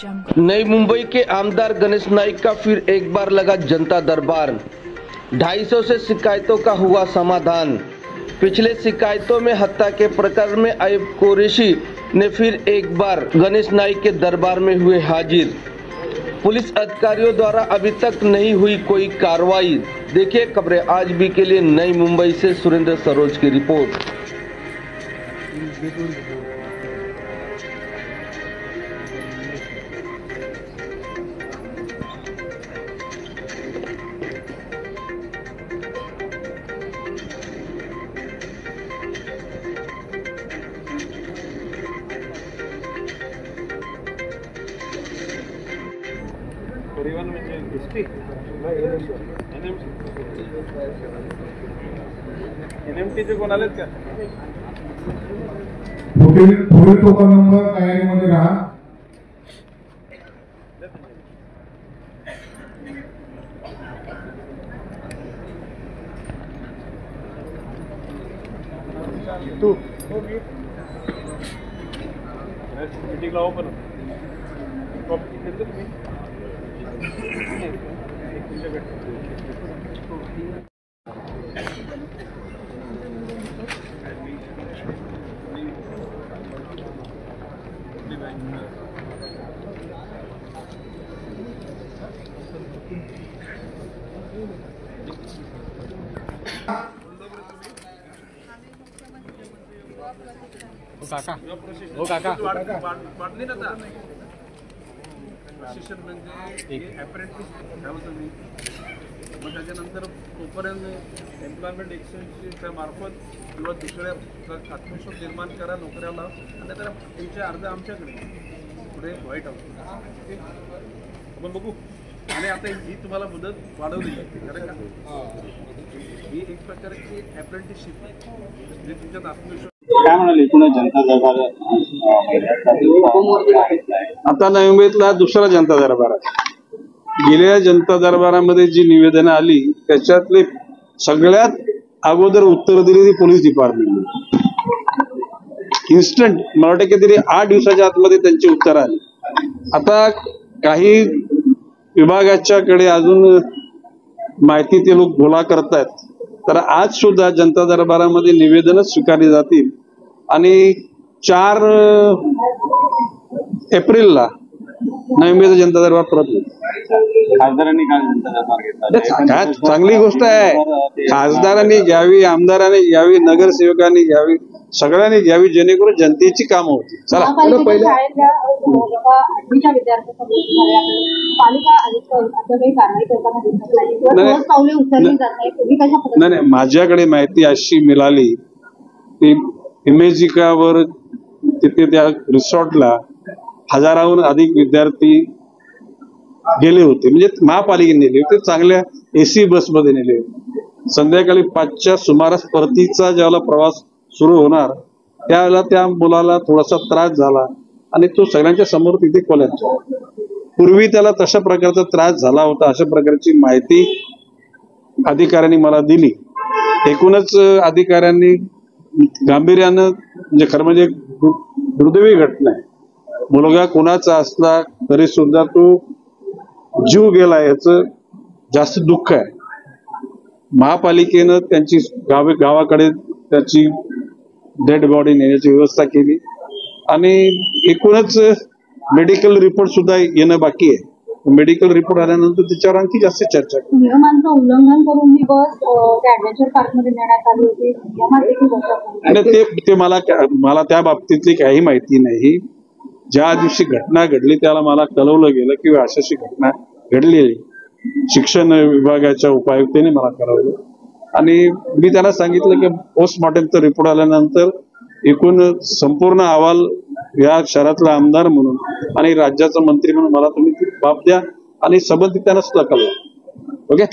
नई मुंबई के आमदार गणेश नाइक का फिर एक बार लगा जनता दरबार। 250 से शिकायतों का हुआ समाधान। पिछले शिकायतों में हत्या के प्रकरण में अयूब कुरैशी ने फिर एक बार गणेश नाइक के दरबार में हुए हाजिर। पुलिस अधिकारियों द्वारा अभी तक नहीं हुई कोई कार्रवाई। देखिए खबरें आज भी के लिए नई मुंबई से सुरेंद्र सरोज की रिपोर्ट। परिवहन म्हणजे एसटी एनएमटीचे कोण आलेत का? पुढे टोकन नंबर तयारीमध्ये राहा। तू मीटिंगला ओपन कॉपी घेतलं तुम्ही? वाढली ना प्रशिक्षण म्हणजे अप्रेंटिस ठेवतो मी, मग त्याच्यानंतर तोपर्यंत एम्प्लॉयमेंट एक्सचेंजच्या मार्फत किंवा दुसऱ्या आत्मविश्वास निर्माण करा नोकऱ्याला, आणि त्याला तुमचे अर्ज आमच्याकडे पुढे व्हाईट हाऊस आपण बघू। आणि आता ही तुम्हाला मुदत वाढवली खरं का? ही एक प्रकारची अप्रेंटिसशिप जे तुमच्यात आत्मविश्वास काय म्हणाले पुन्हा जनता दरबार आता नवी मुंबईतला दुसरा जनता दरबार आहे। गेल्या जनता दरबारामध्ये जी निवेदनं आली त्याच्यातले सगळ्यात अगोदर उत्तर दिली ती पोलीस डिपार्टमेंटने। इन्स्टंट मला वाटतं की तरी 8 दिवसाच्या आतमध्ये त्यांची उत्तर आली। आता काही विभागाच्याकडे अजून माहिती ते लोक गोळा करतायत, तर आज सुद्धा जनता दरबारामध्ये निवेदनच स्वीकारली जातील आणि 4 एप्रिलला नवी मुंबईचा जनता दरबार परत होईल। खासदारांनी काल जनता दरबार घेतला, काय चांगली गोष्ट आहे। खासदारांनी घ्यावी, आमदारांनी घ्यावी, नगरसेवकांनी घ्यावी, सगळ्यांनी घ्यावी, जेणेकरून जनतेची कामं होती। चला नाही, माझ्याकडे माहिती अशी मिळाली की इमेजिकावर तिथे त्या रिसॉर्टला हजाराहून अधिक विद्यार्थी गेले होते, म्हणजे महापालिकेने नेले होते, चांगल्या एसी बसमध्ये नेले होते। संध्याकाळी 5च्या सुमारास परतीचा ज्यावेळेला प्रवास सुरू होणार त्यावेळेला त्या मुलाला थोडासा त्रास झाला आणि तो सगळ्यांच्या समोर तिथे कोलॅप्स झाला। पूर्वी त्याला तशा प्रकारचा त्रास झाला होता अशा प्रकारची माहिती अधिकाऱ्यांनी मला दिली। एकूणच अधिकाऱ्यांनी गांभीर्यानं, म्हणजे खरं म्हणजे दुर्दैवी घटना आहे, मुलगा कोणाचा असला तरी सुद्धा तो जीव गेला याचं जास्त दुःख आहे। महापालिकेनं त्यांची गावाकडे त्याची डेड बॉडी नेण्याची व्यवस्था केली आणि एकूणच मेडिकल रिपोर्ट सुद्धा येणं बाकी आहे। मेडिकल रिपोर्ट आल्यानंतर त्याच्यावर आणखी जास्त चर्चा करू। नियमांचं उल्लंघन करून ही बस ऍडव्हेंचर पार्कमध्ये नेण्यात आली होती, आणि ते मला त्या बाबतीतली काही माहिती नाही। ज्या दिवशी घटना घडली त्याला मला कळवलं गेलं की अशी घटना घडली आहे। शिक्षण विभागाच्या उपायुक्तेने मला कळवलं आणि मी त्यांना सांगितलं की पोस्टमॉर्टमचा रिपोर्ट आल्यानंतर एकूण संपूर्ण अहवाल या शहरातला आमदार म्हणून आणि राज्याचा मंत्री म्हणून मला तुम्ही बाब द्या आणि संबंधित त्यांना सुद्धा कळवा। ओके।